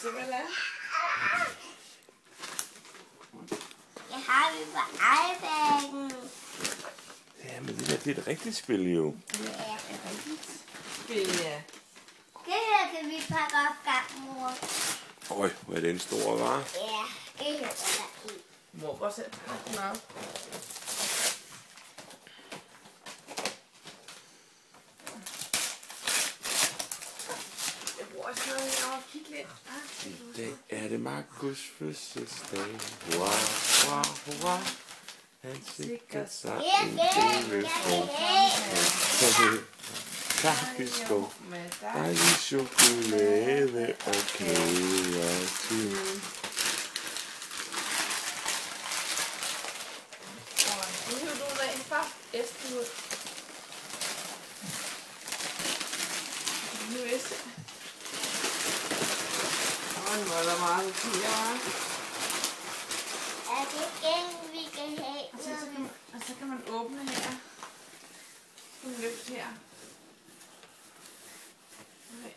Så hvad er? Jeg har vi på iPad'en. Ja, men det er et rigtigt spil, jo. Ja, det er rigtigt. Spil, ja. Det her kan vi pakke op, mor. Øj, hvor er den stor, var? Ja, det her er der i. Mor, hvor selv pakke den op. Jeg bruger også noget herovre og kigge lidt. I dag er det Markus fødselsdag. Hurra, hurra, hurra. Han sikrer sig en telefon. Kakkesko, dejlig chokolade og klæder til. Nu hiver du ud af en far. Æsken ud. Nu er det. Nu er der meget papir, hva'? Er det igen, vi kan have? Og så kan man åbne her. En løft her. Okay.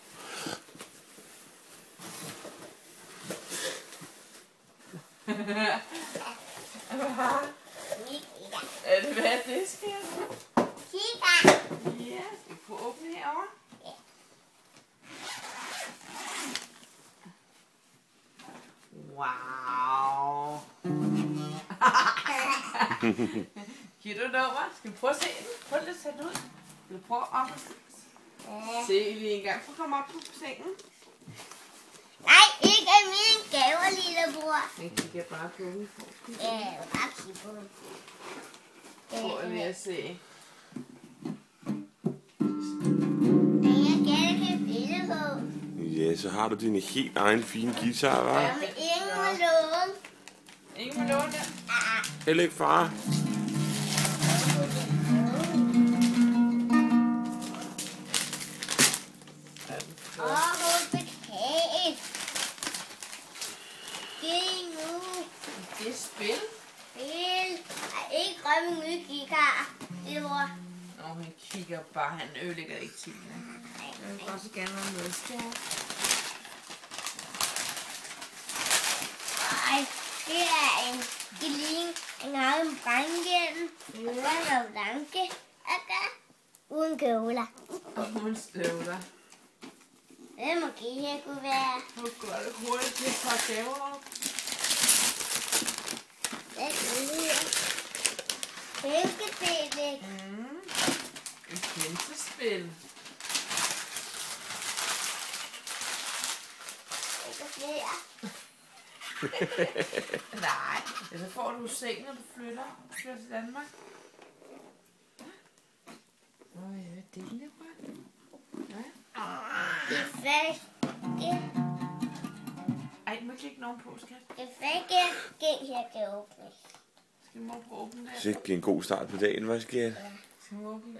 Er det hvad det sker? Kigger. Ja, skal vi prøve at åbne herovre? Wow. Giver du nummer? Skal vi prøve at se den? Prøv lige at tage den ud. Skal vi prøve op og se lige en gang. Prøv at komme op på sengen. Nej, ikke af mine gaver, lillebror. Den kigger jeg bare på. Ja, jeg vil bare kigge på den. Prøv lige at se. Men jeg gerne kan spille på. Ja, så har du din helt egen fine guitar, hva'? Men ingen må låne. Ingen må låne den. Heller ikke far. Åh, hun betalt. Det nu. Det er spil. Spil. Ej, ikke rømme min nye guitar. Det var... Nå, han kigger bare. Han ødelægger ikke tingene. Jeg vil også gerne være med. Ej, det er en geling. Han har en brandhjelm. Og så er der blanke. Uden kjoler. Og hun støvler. Det må det her kunne være. Nu går det hurtigt til et par gaver op. Hvad er det her? Pengespillet. Et pensespil. Ikke flere. Nej, så får du seng, når du flytter til Danmark. Hvad er det, lille barn? Det er fast. Ej, du må ikke lægge nogen på, skat. Det er fast. Det her kan åbnes. Skal vi prøve at åbne den? Så det er en god start på dagen, hvad skal jeg? Skal vi åbne den?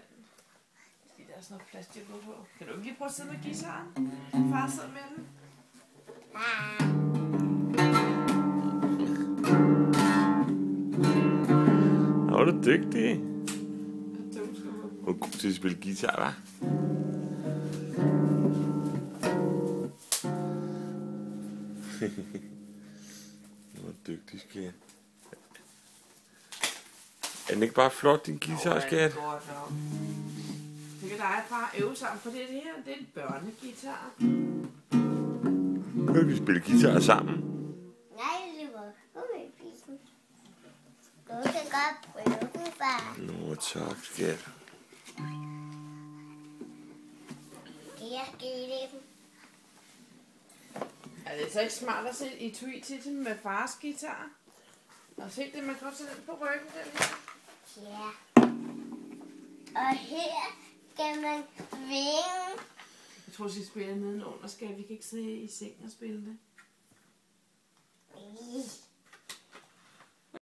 Fordi der er sådan noget plastik på. Kan du ikke lige prøve at sidde med guitaren? Far sidder med den. Nå, er du dygtig. Du skal Du er god til at spille guitar, hva'? Du er dygtig, skat. Er den ikke bare flot, din guitar, skat? Så kan dig og far øve sammen, for det her, det er en børneguitar. Nu kan vi spille guitar sammen. Nej, det var hummelpisen. Du kan godt prøve den, far. Nå, tak, skat. Det er sket. Er det så ikke smart at sætte etui til det med fars guitar? Og se det, man kan også sætte den på ryggen, den her. Ja. Og her skal man svinge. Jeg tror, vi skal spille nedenunder, skal vi kan ikke sidde i sengen og spille det.